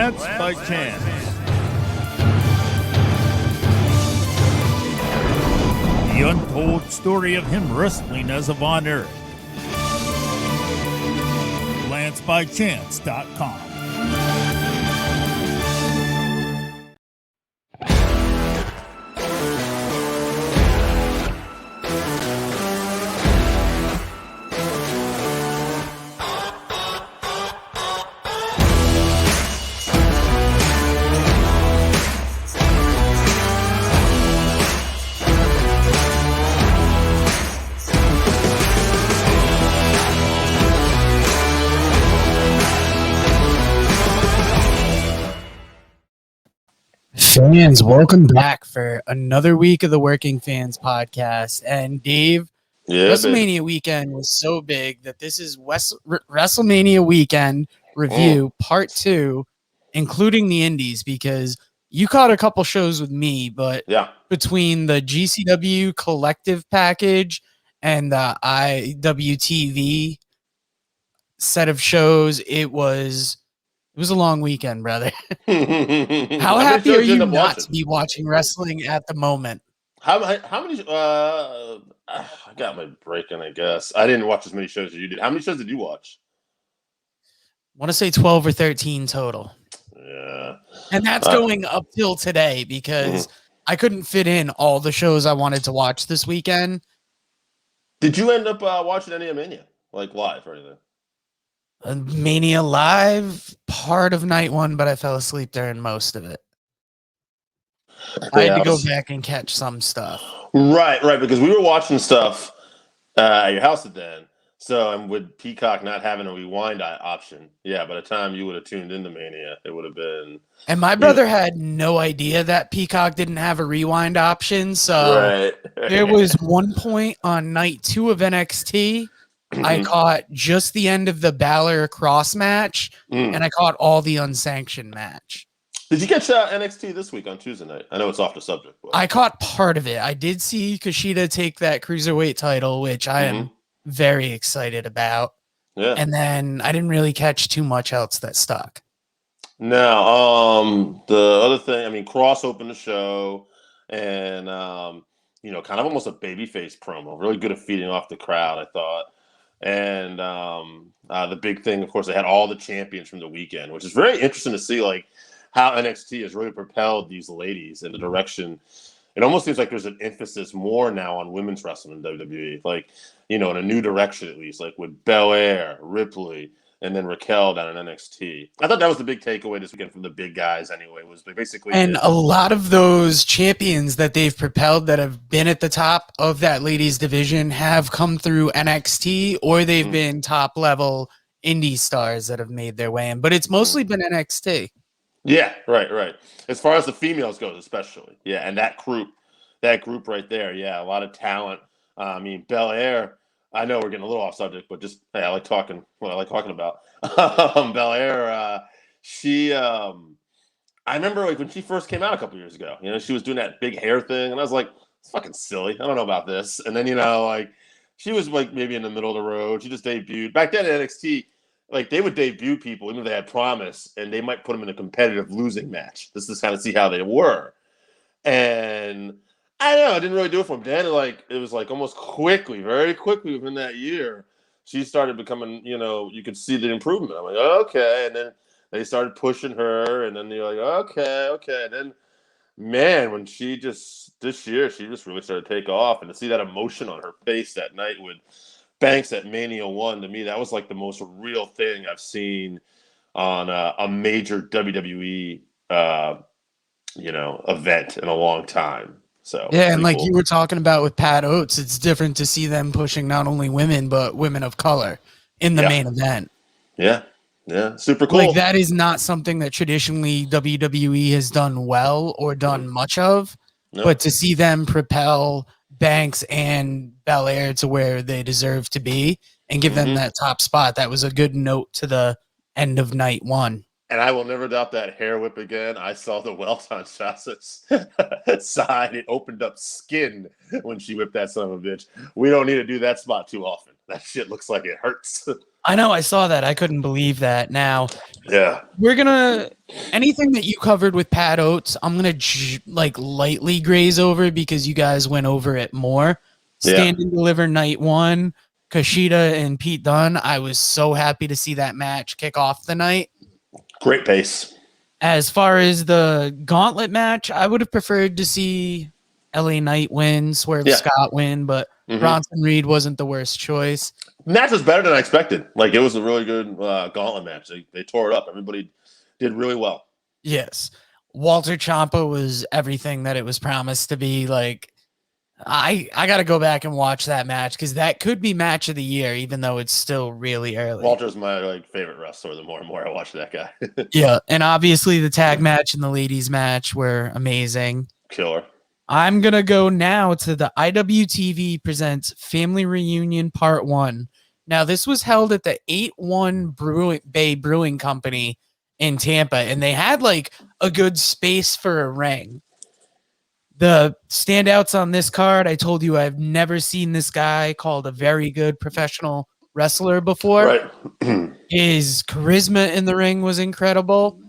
Lance by Chance. The untold story of him wrestling as of on Earth. LanceByChance.com. Fans, welcome back for another week of the Working Fans podcast. And Dave, WrestleMania weekend was so big that this is WrestleMania weekend review part 2, including the indies, because you caught a couple shows with me, but between the GCW collective package and the IWTV set of shows, it was a long weekend, brother. How happy are you not to be watching wrestling at the moment? How many? I got my break in, I guess. I didn't watch as many shows as you did. How many shows did you watch? I want to say 12 or 13 total. Yeah. And that's going up till today because I couldn't fit in all the shows I wanted to watch this weekend. Did you end up watching any of Mania, like live or anything? Mania live, part of night 1, but I fell asleep during most of it. I had to go back and catch some stuff. Right, because we were watching stuff at your house then. So, and with Peacock not having a rewind option, by the time you would have tuned into Mania, it would have been. And my brother had no idea that Peacock didn't have a rewind option. So there was one point on night 2 of NXT. I caught just the end of the Balor cross match, and I caught all the unsanctioned match. Did you catch NXT this week on Tuesday night? I know it's off the subject. But. I caught part of it. I did see Kushida take that cruiserweight title, which I am very excited about. Yeah. And then I didn't really catch too much else that stuck. Now, the other thing, Cross opened the show, and kind of almost a babyface promo. Really good at feeding off the crowd, I thought. And the big thing, of course, they had all the champions from the weekend, which is very interesting to see, like, how NXT has really propelled these ladies in the direction. It almost seems like there's an emphasis more now on women's wrestling in WWE, like, in a new direction at least, like with Belair, Ripley, and then Raquel down in NXT. I thought that was the big takeaway this weekend from the big guys anyway, was they basically... And a lot of those champions that they've propelled that have been at the top of that ladies division have come through NXT, or they've been top-level indie stars that have made their way in. But it's mostly been NXT. Yeah, right. As far as the females goes, especially. Yeah, and that group right there, a lot of talent. Belair, I know we're getting a little off subject, but just, I like talking about. Belair, she, I remember like when she first came out a couple years ago, she was doing that big hair thing, and I was like, it's fucking silly. I don't know about this. And then, like, she was like maybe in the middle of the road. She just debuted. Back then at NXT, like, they would debut people, even if they had promise, and they might put them in a competitive losing match. This is kind of see how they were. And I don't know, I didn't really do it for them. Then, like, it was like almost very quickly within that year, she started becoming, you could see the improvement. I'm like, okay. And then they started pushing her, and then you're like, okay. And then, man, when this year, she just really started to take off. And to see that emotion on her face that night with Banks at Mania 1, to me, that was like the most real thing I've seen on a major WWE, event in a long time. So and like you were talking about with Pat Oates, it's different to see them pushing not only women but women of color in the main event. Yeah, super cool. Like, that is not something that traditionally WWE has done well or done much of, but to see them propel Banks and Belair to where they deserve to be and give them that top spot, that was a good note to the end of night 1. And I will never doubt that hair whip again. I saw the welt on Shassa's side. It opened up skin when she whipped that son of a bitch. We don't need to do that spot too often. That shit looks like it hurts. I know, I saw that. I couldn't believe that. Now, Yeah. we're gonna anything that you covered with Pat Oates, I'm gonna lightly graze over because you guys went over it more. Stand and Deliver night 1, Kushida and Pete Dunne. I was so happy to see that match kick off the night. Great pace. As far as the gauntlet match, I would have preferred to see LA Knight win, Swerve Scott win, but Bronson Reed wasn't the worst choice. Match was better than I expected. Like, it was a really good gauntlet match. They tore it up. Everybody did really well. Yes. Walter Ciampa was everything that it was promised to be. Like, I got to go back and watch that match because that could be match of the year, even though it's still really early. Walter's my favorite wrestler. The more and more I watch that guy. Yeah, and obviously the tag match and the ladies match were amazing. Killer. I'm gonna go now to the IWTV presents Family Reunion Part 1. Now this was held at the 8-1 Bay Brewing Company in Tampa, and they had like a good space for a ring. The standouts on this card, I told you I've never seen this guy called a very good professional wrestler before. Right. His charisma in the ring was incredible.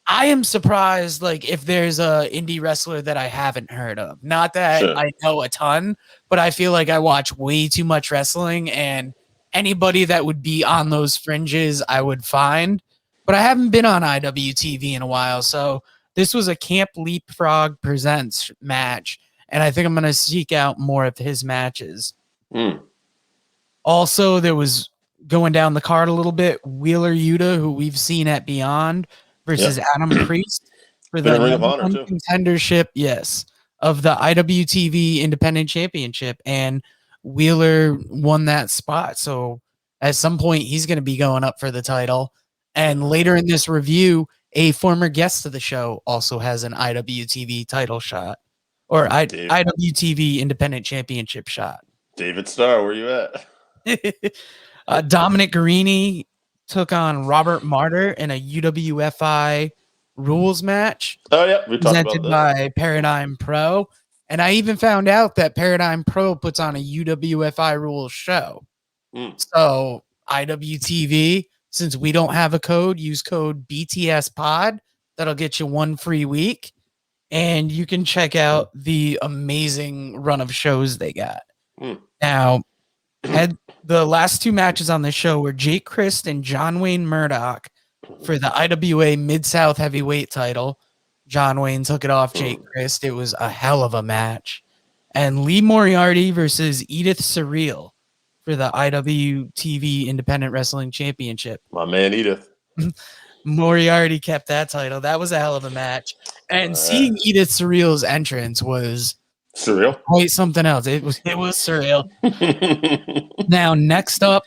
I am surprised, like, if there's a indie wrestler that I haven't heard of. Not that I know a ton, but I feel like I watch way too much wrestling, and anybody that would be on those fringes I would find. But I haven't been on IWTV in a while, so this was a Camp Leapfrog Presents match, and I think I'm going to seek out more of his matches. Also, there was, going down the card a little bit, Wheeler Yuta, who we've seen at Beyond, versus Adam Priest for the Ring of Honor too. Contendership, of the IWTV Independent Championship, and Wheeler won that spot. So at some point, he's going to be going up for the title. And later in this review, a former guest of the show also has an IWTV title shot, or IWTV Independent Championship shot. David Starr, where you at? Dominic Guarini took on Robert Martyr in a UWFI rules match. Oh, yeah. We talked presented about that. by Paradigm Pro. And I even found out that Paradigm Pro puts on a UWFI rules show. So IWTV, since we don't have a code, use code BTS Pod. That'll get you 1 free week. And you can check out the amazing run of shows they got. Now, the last 2 matches on the show were Jake Christ and John Wayne Murdoch for the IWA Mid-South Heavyweight title. John Wayne took it off Jake Christ. It was a hell of a match. And Lee Moriarty versus Edith Surreal for the IWTV Independent Wrestling Championship. My man Edith. Moriarty kept that title. That was a hell of a match. And seeing Edith Surreal's entrance was surreal. Quite something else. It was surreal. Now, next up,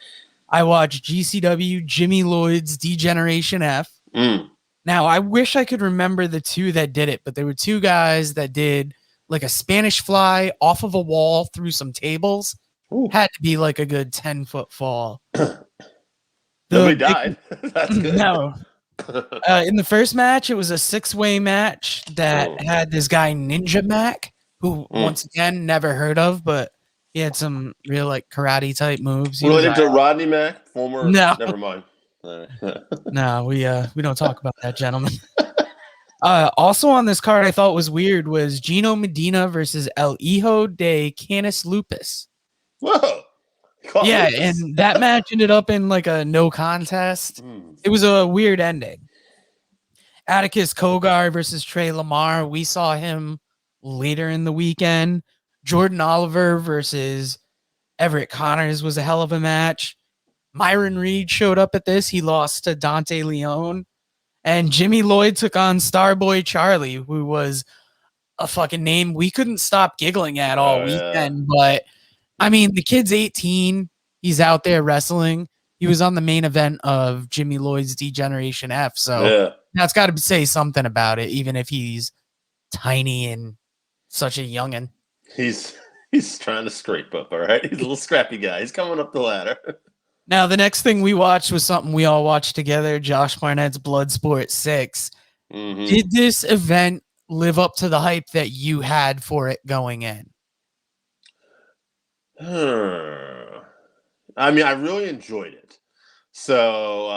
I watched GCW Jimmy Lloyd's D-Generation F. Now, I wish I could remember the 2 that did it, but there were 2 guys that did like a Spanish fly off of a wall through some tables. Had to be like a good 10-foot fall. Nobody died. That's good. No. In the first match, it was a 6-way match that had this guy Ninja Mac, who once again never heard of, but he had some real like karate type moves. Related to Rodney Mac, former. No, never mind. No, we don't talk about that, gentlemen. Also on this card, I thought was weird was Gino Medina versus El Hijo de Canis Lupus. Whoa! Yeah, and that match ended up in like a no contest. It was a weird ending. Atticus Kogar versus Trey Lamar. We saw him later in the weekend. Jordan Oliver versus Everett Connors was a hell of a match. Myron Reed showed up at this. He lost to Dante Leone. And Jimmy Lloyd took on Starboy Charlie, who was a fucking name we couldn't stop giggling at all weekend. But, I mean, the kid's 18. He's out there wrestling. He was on the main event of Jimmy Lloyd's D-Generation F. So that's got to say something about it, even if he's tiny and such a youngin'. He's trying to scrape up, all right? He's a little scrappy guy. He's coming up the ladder. Now, the next thing we watched was something we all watched together, Josh Barnett's Bloodsport 6. Did this event live up to the hype that you had for it going in? I mean, I really enjoyed it. So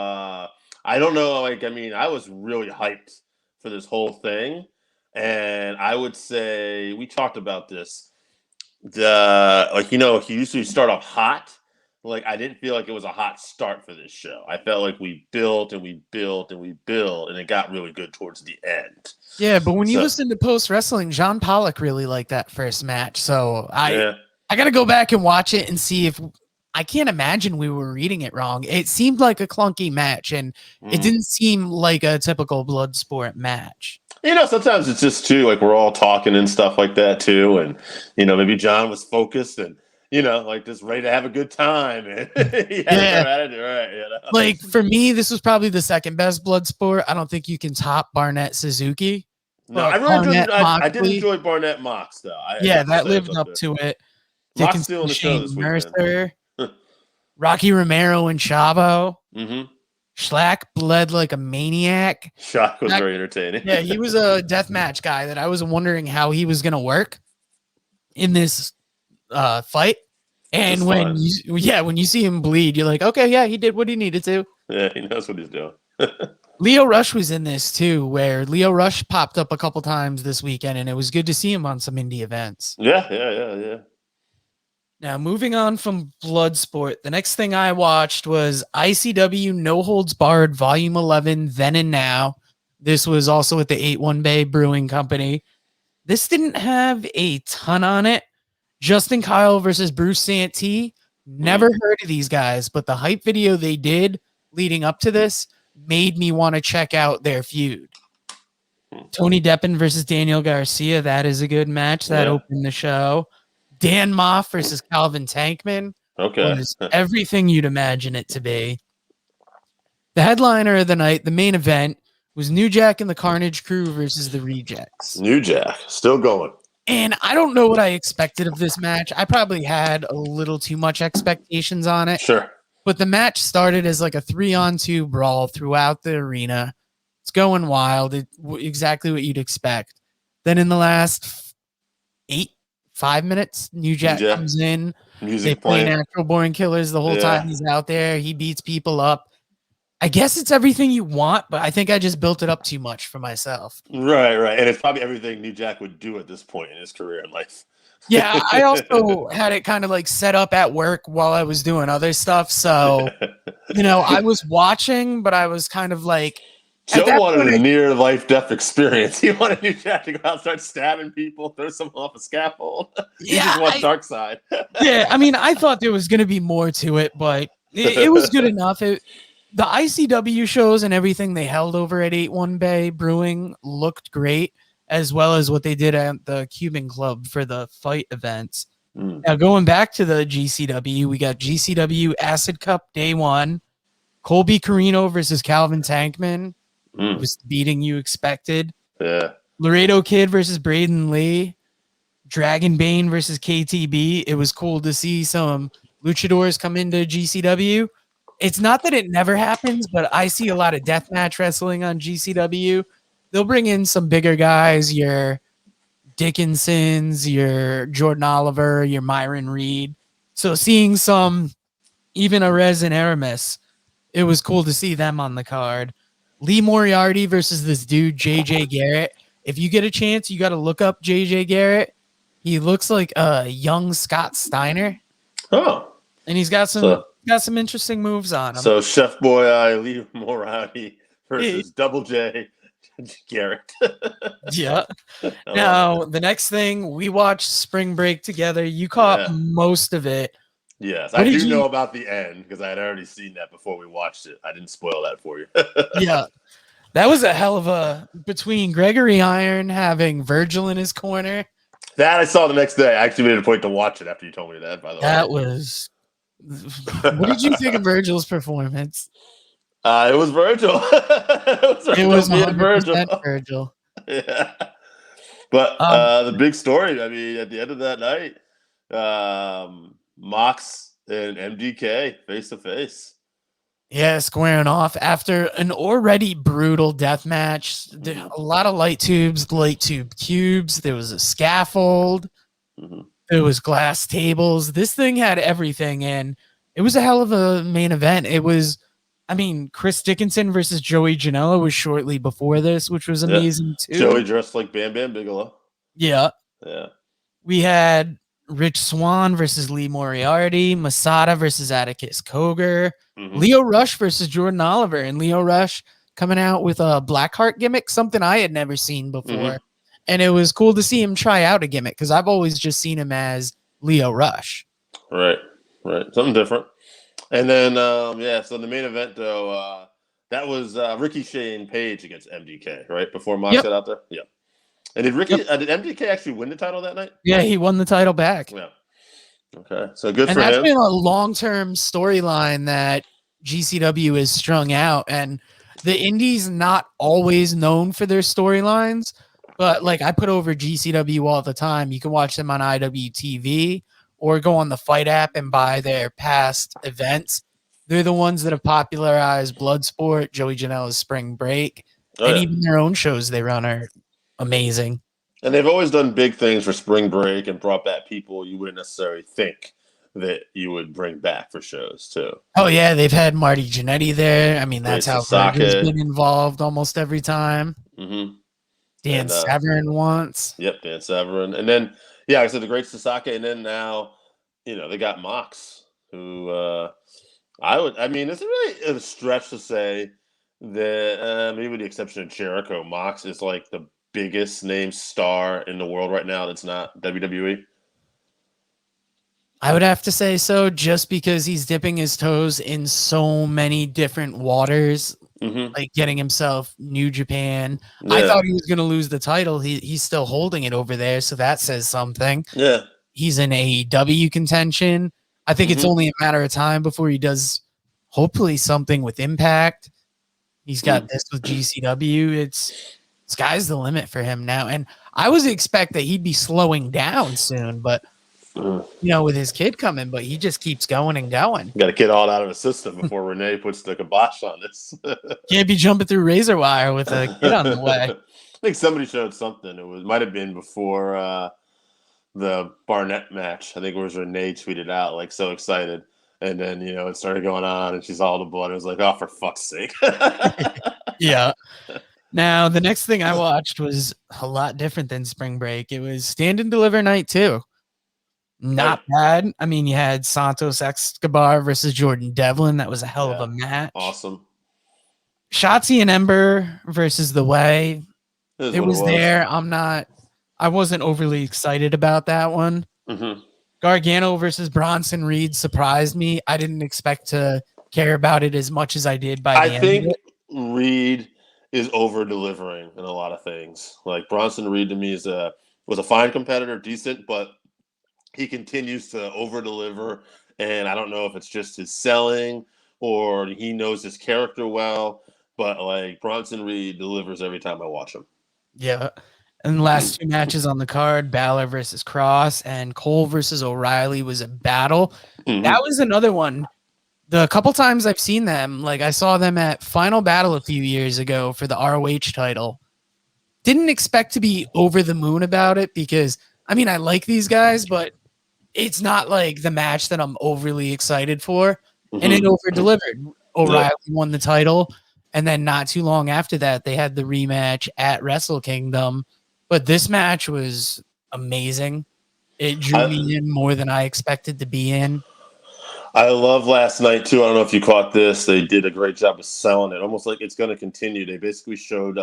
I don't know. Like, I mean, I was really hyped for this whole thing, and I would say we talked about this. He usually start off hot. Like, I didn't feel like it was a hot start for this show. I felt like we built and we built and we built, and it got really good towards the end. Yeah, but when you listen to Post Wrestling, John Pollock really liked that first match. So I got to go back and watch it and see if I can't imagine we were reading it wrong. It seemed like a clunky match, and it didn't seem like a typical blood sport match. Sometimes it's just too, like, we're all talking and stuff like that too. And, maybe John was focused and, like, just ready to have a good time. And right. Like, for me, this was probably the second best blood sport. I don't think you can top Barnett Suzuki. No, I really enjoyed I did enjoy Barnett Mox, though. That lived up to it. Mox still in the show this Mercer, Rocky Romero and Chavo. Mm-hmm. Schlack bled like a maniac. Schlack was very entertaining. Yeah, he was a deathmatch guy that I was wondering how he was going to work in this fight. And when you see him bleed, you're like, okay, yeah, he did what he needed to. Yeah, he knows what he's doing. Leo Rush was in this too, where Leo Rush popped up a couple times this weekend, and it was good to see him on some indie events. Yeah. Now, moving on from Bloodsport, the next thing I watched was ICW No Holds Barred Volume 11, Then and Now. This was also at the 81 Bay Brewing Company. This didn't have a ton on it. Justin Kyle versus Bruce Santee. Never heard of these guys, but the hype video they did leading up to this made me want to check out their feud. Tony Deppen versus Daniel Garcia. That is a good match. That opened the show. Dan Moff versus Calvin Tankman. Okay. Was everything you'd imagine it to be. The headliner of the night, the main event, was New Jack and the Carnage Crew versus the Rejects. New Jack, still going. And I don't know what I expected of this match. I probably had a little too much expectations on it. Sure. But the match started as like a 3-on-2 brawl throughout the arena. It's going wild. Exactly what you'd expect. Then in the last 5 minutes, New Jack comes in. They play Natural Born Killers the whole time he's out there. He beats people up. I guess it's everything you want, but I think I just built it up too much for myself. Right. And it's probably everything New Jack would do at this point in his career in life. Yeah, I also had it kind of like set up at work while I was doing other stuff. So, I was watching, but I was kind of like, Joe wanted a near life death experience. He wanted New Jack to go out and start stabbing people, throw someone off a scaffold. He just wants dark side. I mean, I thought there was going to be more to it, but it was good enough. The ICW shows and everything they held over at 81 Bay Brewing looked great, as well as what they did at the Cuban Club for the fight events. Now, going back to the GCW, we got GCW Acid Cup Day 1, Colby Carino versus Calvin Tankman. It was the beating you expected. Yeah. Laredo Kid versus Braden Lee. Dragon Bane versus KTB. It was cool to see some luchadors come into GCW. It's not that it never happens, but I see a lot of deathmatch wrestling on GCW. They'll bring in some bigger guys, your Dickinsons, your Jordan Oliver, your Myron Reed. So seeing some, even Arez and Aramis, it was cool to see them on the card. Lee Moriarty versus this dude, JJ Garrett. If you get a chance, you got to look up JJ Garrett. He looks like a young Scott Steiner. Oh. And he's got some interesting moves on him. So Chef Boy Lee Moriarty versus Double J Garrett. Yeah. Now, the next thing, we watched Spring Break together. You caught most of it. Yes, I do know about the end because I had already seen that before we watched it. I didn't spoil that for you. Yeah. That was a hell of a, between Gregory Iron having Virgil in his corner. That I saw the next day. I actually made a point to watch it after you told me that, by the way. That was, what did you think of Virgil's performance? It was Virgil. It was 100% Virgil. Yeah. But the big story, I mean, at the end of that night, Mox and MDK face to face. Yeah, squaring off after an already brutal death match. A lot of light tubes, light tube cubes. There was a scaffold. There was glass tables. This thing had everything, and It was a hell of a main event. It was, I mean, Chris Dickinson versus Joey Janela was shortly before this, which was amazing too. Joey dressed like Bam Bam Bigelow. Yeah. Yeah. We had Rich Swann versus Lee Moriarty, Masada versus Atticus Cogar, Leo Rush versus Jordan Oliver, and Leo Rush coming out with a Blackheart gimmick, something I had never seen before. And it was cool to see him try out a gimmick because I've always just seen him as Leo Rush. Right. Something different. And then, so the main event, though, that was Ricky Shane Page against MDK, right? Before Mox got out there? Yeah. And did did MDK actually win the title that night? Yeah, he won the title back. Yeah. Okay. So good for him. And that's been a long-term storyline that GCW is strung out. And the indies not always known for their storylines, but like I put over GCW all the time. You can watch them on IWTV or go on the Fight app and buy their past events. They're the ones that have popularized Bloodsport, Joey Janela's Spring Break, and even their own shows they run are amazing. And they've always done big things for Spring Break and brought back people you wouldn't necessarily think that you would bring back for shows too. Oh yeah, they've had Marty Jannetty there. I mean, that's how Virgil's been involved almost every time. Dan Severn once. Yep, Dan Severn. And then, like I said, the Great Sasaki. And then now, they got Mox, who it's really a stretch to say that, maybe with the exception of Jericho, Mox is like the biggest name star in the world right now that's not WWE. I would have to say so, just because he's dipping his toes in so many different waters, like getting himself New Japan. Yeah. I thought he was going to lose the title. He's still holding it over there, so that says something. Yeah. He's in AEW contention. I think it's only a matter of time before he does, hopefully, something with Impact. He's got this with GCW. Sky's the limit for him now. And I was expect that he'd be slowing down soon, but with his kid coming, but he just keeps going and going. Got to get all out of his system before Renee puts the kibosh on this. Can't be jumping through razor wire with a kid on the way. I think somebody showed something. It might have been before the Barnett match. I think it was Renee tweeted out like so excited, and then it started going on, and she saw all the blood. It was like, oh, for fuck's sake. Yeah. Now the next thing I watched was a lot different than Spring Break. It was Stand and Deliver Night 2. Not bad. I mean, you had Santos Escobar versus Jordan Devlin. That was a hell of a match. Awesome. Shotzi and Ember versus The Way. It was there. I wasn't overly excited about that one. Gargano versus Bronson Reed surprised me. I didn't expect to care about it as much as I did by the end. I think Reed is over delivering in a lot of things. Like Bronson Reed to me was a fine competitor, decent, but he continues to over deliver. And I don't know if it's just his selling or he knows his character well, but like Bronson Reed delivers every time I watch him. Yeah. And the last two matches on the card, Balor versus Cross and Cole versus O'Reilly, was a battle. That was another one. The couple times I've seen them, like I saw them at Final Battle a few years ago for the ROH title. Didn't expect to be over the moon about it because, I mean, I like these guys, but it's not like the match that I'm overly excited for. And it over-delivered. O'Reilly won the title. And then not too long after that, they had the rematch at Wrestle Kingdom. But this match was amazing. It drew me in more than I expected to be in. I love last night, too. I don't know if you caught this. They did a great job of selling it. Almost like it's going to continue. They basically showed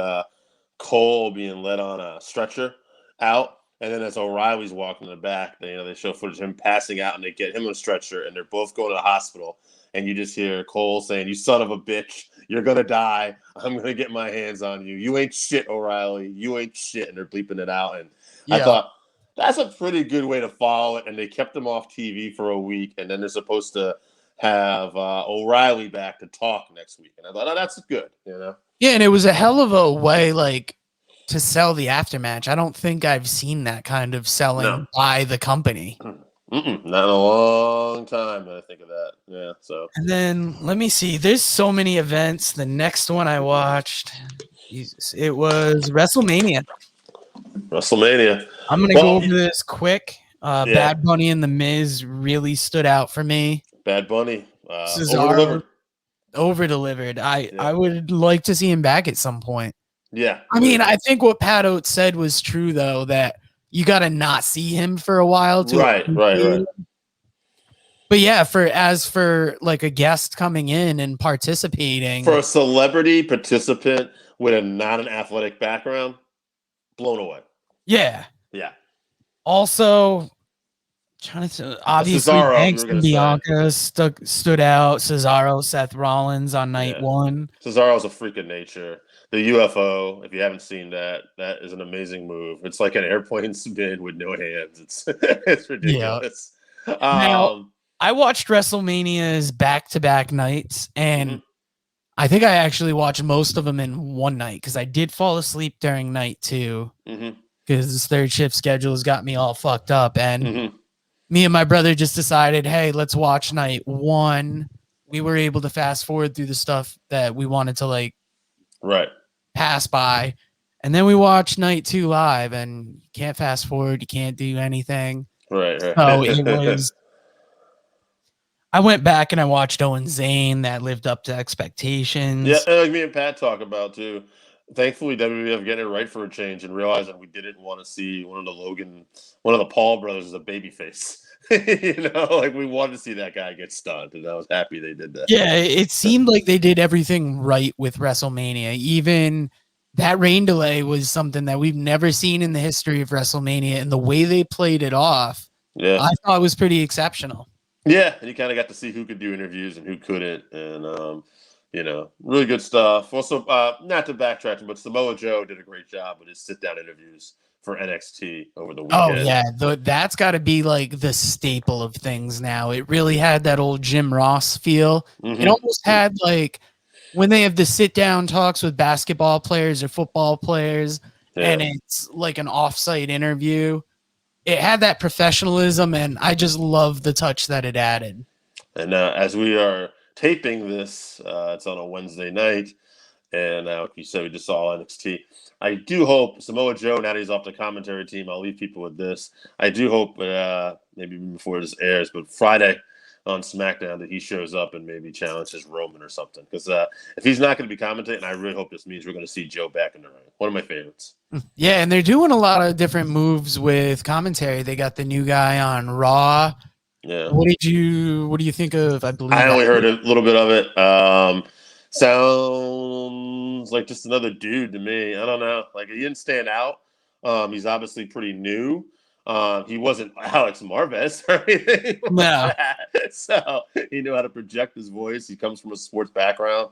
Cole being led on a stretcher out. And then as O'Reilly's walking in the back, they show footage of him passing out, and they get him on a stretcher, and they're both going to the hospital. And you just hear Cole saying, "You son of a bitch, you're going to die. I'm going to get my hands on you. You ain't shit, O'Reilly. You ain't shit." And they're bleeping it out. And I thought, that's a pretty good way to follow it. And they kept him off TV for a week, and then they're supposed to have O'Reilly back to talk next week. And I thought, oh, that's good, Yeah, and it was a hell of a way, like, to sell the aftermatch. I don't think I've seen that kind of selling by the company. Not in a long time that I think of that. Yeah, so. And then, let me see. There's so many events. The next one I watched, it was WrestleMania. I'm going to go over this quick. Bad Bunny and The Miz really stood out for me. Bad Bunny. Cesaro over delivered. I would like to see him back at some point. Yeah. I mean, I think what Pat Oates said was true though, that you got to not see him for a while to right. But yeah, for like a guest coming in and participating, for a celebrity participant with not an athletic background, blown away. Yeah. Also, trying to obviously Cesaro, Banks and Bianca stood out. Cesaro, Seth Rollins on night one. Cesaro's a freak of nature. The UFO, if you haven't seen that is an amazing move. It's like an airplane spin with no hands. It's ridiculous. Yeah. Now, I watched WrestleMania's back-to-back nights, and I think I actually watched most of them in one night because I did fall asleep during night two because this third shift schedule has got me all fucked up. And me and my brother just decided, hey, let's watch night one. We were able to fast forward through the stuff that we wanted to pass by. And then we watched night two live, and you can't fast forward. You can't do anything. Right. So it was... I went back and I watched Owen Zane. That lived up to expectations. Yeah, like me and Pat talk about too. Thankfully, WWF getting it right for a change and realizing we didn't want to see one of the Paul brothers as a babyface. We wanted to see that guy get stunned, and I was happy they did that. Yeah, it seemed like they did everything right with WrestleMania. Even that rain delay was something that we've never seen in the history of WrestleMania, and the way they played it off, I thought was pretty exceptional. Yeah, and you kind of got to see who could do interviews and who couldn't, and really good stuff. Also, not to backtrack, but Samoa Joe did a great job with his sit-down interviews for NXT over the weekend. Oh yeah, that's got to be like the staple of things now. It really had that old Jim Ross feel. It almost had like when they have the sit-down talks with basketball players or football players, and it's like an off-site interview. It had that professionalism, and I just love the touch that it added. And as we are taping this, it's on a Wednesday night, and like you said, we just saw NXT. I do hope Samoa Joe, now that he's off the commentary team, I'll leave people with this. I do hope, maybe before this airs, but Friday on SmackDown that he shows up and maybe challenges Roman or something. Because if he's not going to be commentating, I really hope this means we're going to see Joe back in the ring. One of my favorites. Yeah, and they're doing a lot of different moves with commentary. They got the new guy on Raw. Yeah. What do you think of? I only heard a little bit of it. Sounds like just another dude to me. I don't know. Like, he didn't stand out. He's obviously pretty new. He wasn't Alex Marvez or anything. No. So he knew how to project his voice. He comes from a sports background.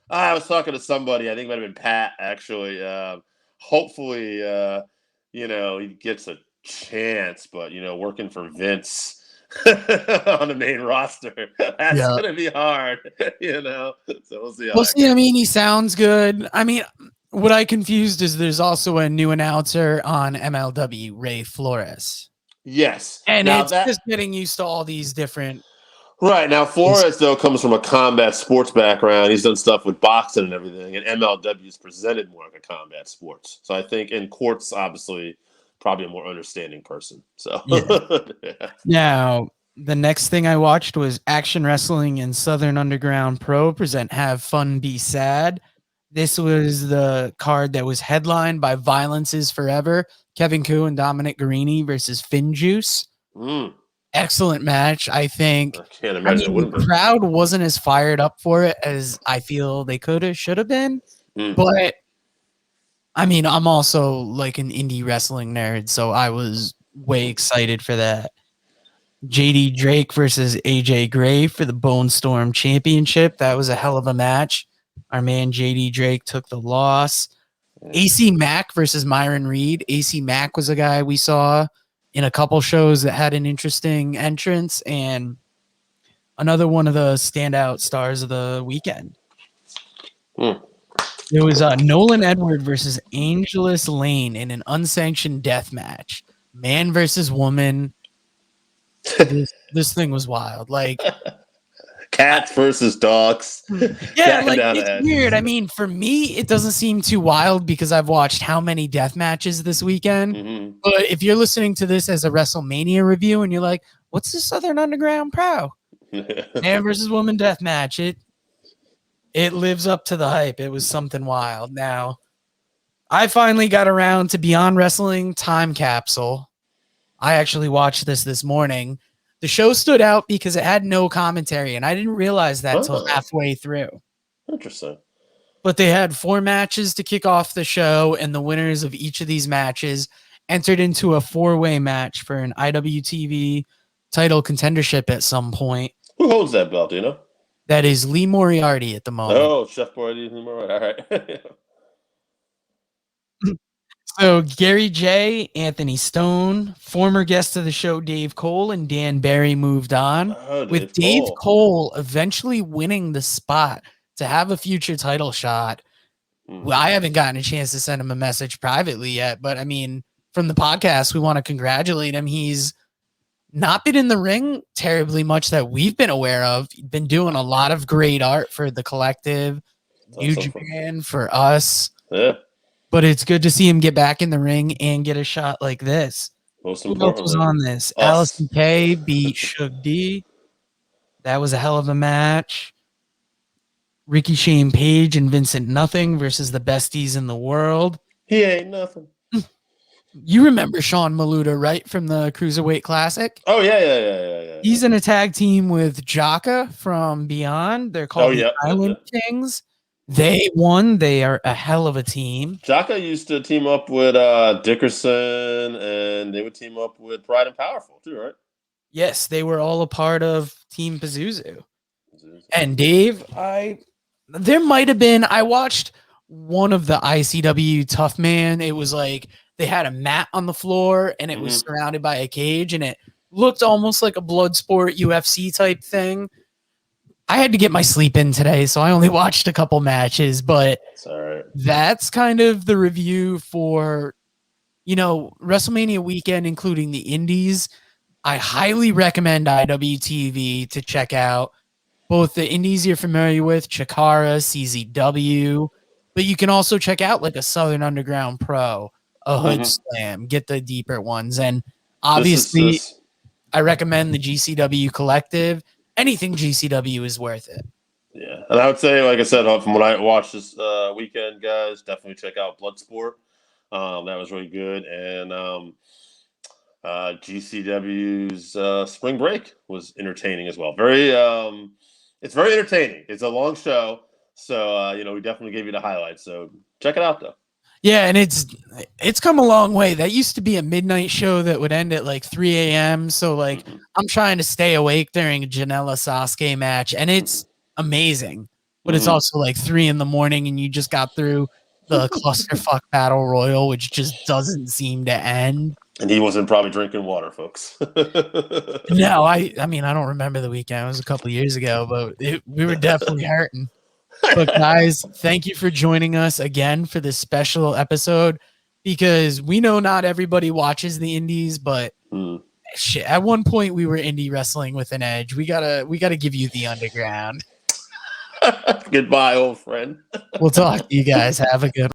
I was talking to somebody, I think it might have been Pat, actually. Hopefully, he gets a chance, but, working for Vince on the main roster, that's going to be hard, So we'll see. I mean, he sounds good. I mean, what I confused is there's also a new announcer on MLW, Ray Flores. Yes. And now just getting used to all these different... Right. Now, Flores, though, comes from a combat sports background. He's done stuff with boxing and everything, and MLW is presented more like a combat sports. So I think in courts, obviously, probably a more understanding person. So Now, the next thing I watched was Action Wrestling and Southern Underground Pro present Have Fun, Be Sad. This was the card that was headlined by Violence is Forever, Kevin Koo and Dominic Garini versus Finn Juice. Excellent match, I think. I can't imagine the crowd wasn't as fired up for it as I feel they should have been. But I mean, I'm also like an indie wrestling nerd, so I was way excited for that. JD Drake versus AJ Gray for the Bone Storm Championship. That was a hell of a match. Our man JD Drake took the loss. AC Mack versus Myron Reed. AC Mack was a guy we saw in a couple shows that had an interesting entrance, and another one of the standout stars of the weekend. There was Nolan Edward versus Angelus Lane in an unsanctioned death match. Man versus woman. This thing was wild. Like cats versus dogs. Yeah, like it's weird. I mean, for me, it doesn't seem too wild because I've watched how many death matches this weekend. But if you're listening to this as a WrestleMania review and you're like, what's the Southern Underground Pro? Man versus woman death match. It lives up to the hype. It was something wild. Now, I finally got around to Beyond Wrestling Time Capsule. I actually watched this morning. The show stood out because it had no commentary, and I didn't realize that till halfway through. Interesting. But they had 4 matches to kick off the show, and the winners of each of these matches entered into a 4-way match for an IWTV title contendership at some point. Who holds that belt, do you know? That is Lee Moriarty at the moment. Oh, Chef Boyardee, Lee Moriarty. All right. So Gary J, Anthony Stone, former guest of the show Dave Cole, and Dan Barry moved on, with Dave Cole eventually winning the spot to have a future title shot. Well, I haven't gotten a chance to send him a message privately yet, but I mean, from the podcast, we want to congratulate him. He's not been in the ring terribly much that we've been aware of. He's been doing a lot of great art for the collective, New Japan, for us. Yeah. But it's good to see him get back in the ring and get a shot like this. Who else was on this? Allison Kay beat Shug D. That was a hell of a match. Ricky Shane Page and Vincent Nothing versus the besties in the world. He ain't nothing. You remember Sean Maluda, right, from the Cruiserweight Classic? Oh, yeah. He's in a tag team with Jaka from Beyond. They're called the Island Kings. They won. They are a hell of a team. Jaka used to team up with Dickerson, and they would team up with Pride and Powerful, too, right? Yes, they were all a part of Team Pazuzu. And Dave, there might have been, I watched one of the ICW Tough Man. It was like they had a mat on the floor and it was surrounded by a cage, and it looked almost like a blood sport UFC type thing. I had to get my sleep in today, so I only watched a couple matches, but that's kind of the review for, WrestleMania weekend, including the indies. I highly recommend IWTV to check out both the indies you're familiar with, Chikara, CZW, but you can also check out like a Southern Underground Pro, a Hood Slam, get the deeper ones. And obviously, I recommend the GCW Collective. Anything GCW is worth it. Yeah. And I would say, like I said, from what I watched this weekend, guys, definitely check out Bloodsport. That was really good. And GCW's Spring Break was entertaining as well. It's very entertaining. It's a long show. So, we definitely gave you the highlights. So check it out, though. Yeah, and it's come a long way. That used to be a midnight show that would end at like 3 a.m. So I'm trying to stay awake during a Janela Sasuke match, and it's amazing. But it's also like 3 a.m, and you just got through the clusterfuck battle royal, which just doesn't seem to end. And he wasn't probably drinking water, folks. No, I mean, I don't remember the weekend. It was a couple of years ago, but we were definitely hurting. But guys, thank you for joining us again for this special episode, because we know not everybody watches the indies, but shit, at one point we were indie wrestling with an edge. We gotta give you the underground. Goodbye, old friend. We'll talk to you guys. Have a good one.